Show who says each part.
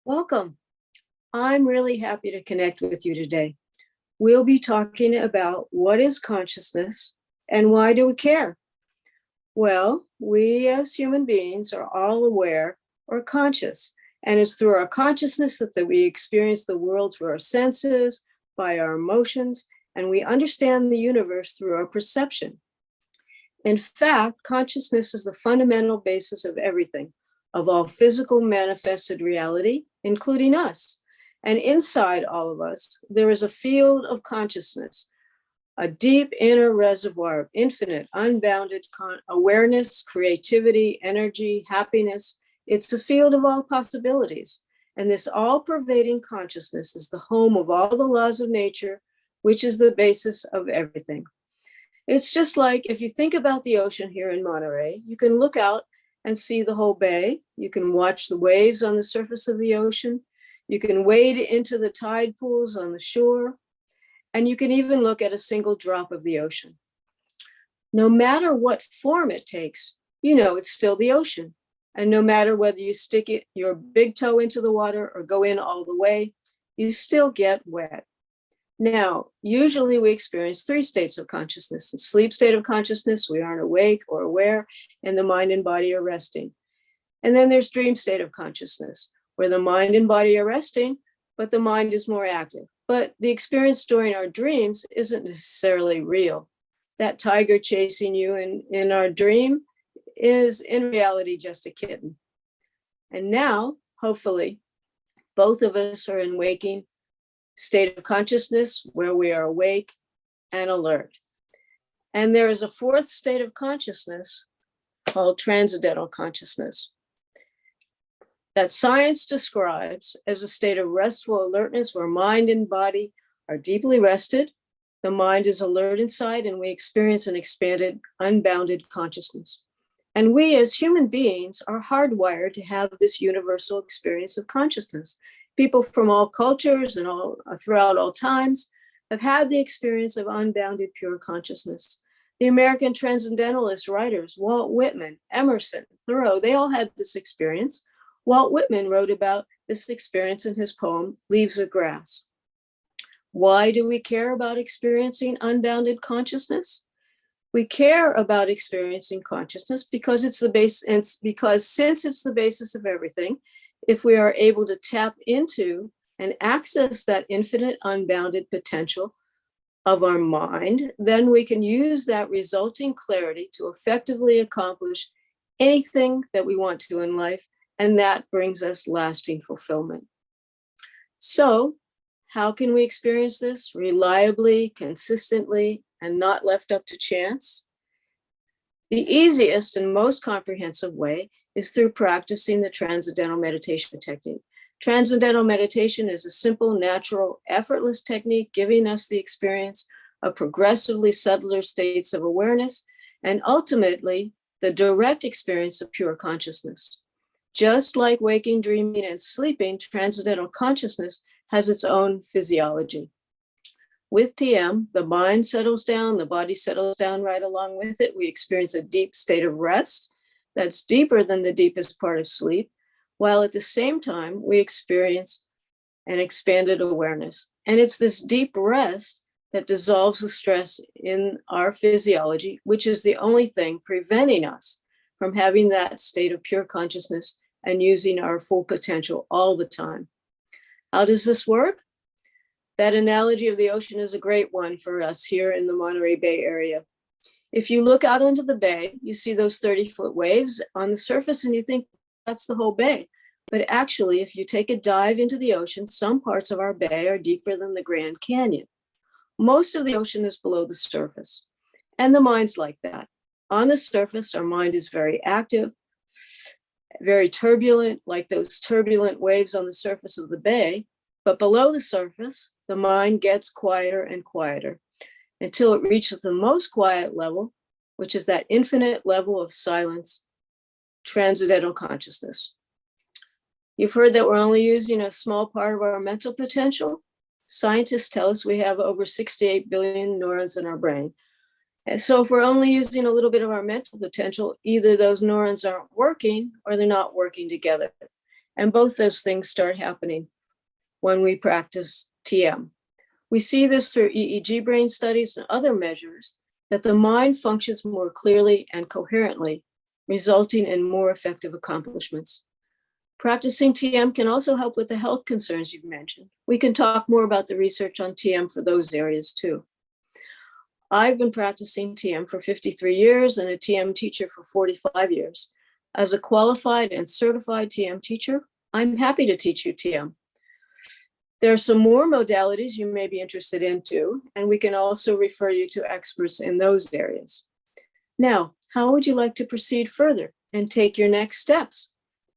Speaker 1: Welcome. I'm really happy to connect with you today. We'll be talking about what is consciousness and why do we care? Well, we as human beings are all aware or conscious, and it's through our consciousness that we experience the world through our senses, by our emotions, and we understand the universe through our perception. In fact, consciousness is the fundamental basis of everything, of all physical manifested reality, including us. And inside all of us, there is a field of consciousness, a deep inner reservoir of infinite, unbounded awareness, creativity, energy, happiness. It's a field of all possibilities. And this all pervading consciousness is the home of all the laws of nature, which is the basis of everything. It's just like if you think about the ocean here in Monterey, you can look out and see the whole bay. You can watch the waves on the surface of the ocean. You can wade into the tide pools on the shore. And you can even look at a single drop of the ocean. No matter what form it takes, you know it's still the ocean. And no matter whether you stick your big toe into the water or go in all the way, you still get wet. Now, usually we experience three states of consciousness. The sleep state of consciousness, we aren't awake or aware, and the mind and body are resting. And then there's dream state of consciousness, where the mind and body are resting, but the mind is more active. But the experience during our dreams isn't necessarily real. That tiger chasing you in our dream is in reality just a kitten. And now, hopefully, both of us are in waking state of consciousness where we are awake and alert. And there is a fourth state of consciousness called transcendental consciousness that science describes as a state of restful alertness where mind and body are deeply rested. The mind is alert inside and we experience an expanded, unbounded consciousness. And we as human beings are hardwired to have this universal experience of consciousness. People from all cultures and all throughout all times have had the experience of unbounded pure consciousness. The American transcendentalist writers, Walt Whitman, Emerson, Thoreau, they all had this experience. Walt Whitman wrote about this experience in his poem, Leaves of Grass. Why do we care about experiencing unbounded consciousness? We care about experiencing consciousness because it's the base, and because since it's the basis of everything, if we are able to tap into and access that infinite unbounded potential of our mind, then we can use that resulting clarity to effectively accomplish anything that we want to in life, and that brings us lasting fulfillment. So, how can we experience this reliably, consistently, and not left up to chance? The easiest and most comprehensive way is through practicing the transcendental meditation technique. Transcendental meditation is a simple, natural, effortless technique giving us the experience of progressively subtler states of awareness and ultimately the direct experience of pure consciousness. Just like waking, dreaming, and sleeping, transcendental consciousness has its own physiology. With TM, the mind settles down, the body settles down right along with it. We experience a deep state of rest that's deeper than the deepest part of sleep, while at the same time, we experience an expanded awareness. And it's this deep rest that dissolves the stress in our physiology, which is the only thing preventing us from having that state of pure consciousness and using our full potential all the time. How does this work? That analogy of the ocean is a great one for us here in the Monterey Bay area. If you look out into the bay, you see those 30-foot waves on the surface and you think that's the whole bay. But actually, if you take a dive into the ocean, some parts of our bay are deeper than the Grand Canyon. Most of the ocean is below the surface. And the mind's like that. On the surface, our mind is very active, very turbulent, like those turbulent waves on the surface of the bay. But below the surface, the mind gets quieter and quieter until it reaches the most quiet level, which is that infinite level of silence, transcendental consciousness. You've heard that we're only using a small part of our mental potential. Scientists tell us we have over 68 billion neurons in our brain. And so if we're only using a little bit of our mental potential, either those neurons aren't working or they're not working together. And both those things start happening when we practice TM. We see this through EEG brain studies and other measures that the mind functions more clearly and coherently, resulting in more effective accomplishments. Practicing TM can also help with the health concerns you've mentioned. We can talk more about the research on TM for those areas too. I've been practicing TM for 53 years and a TM teacher for 45 years. As a qualified and certified TM teacher, I'm happy to teach you TM. There are some more modalities you may be interested in too, and we can also refer you to experts in those areas. Now, how would you like to proceed further and take your next steps?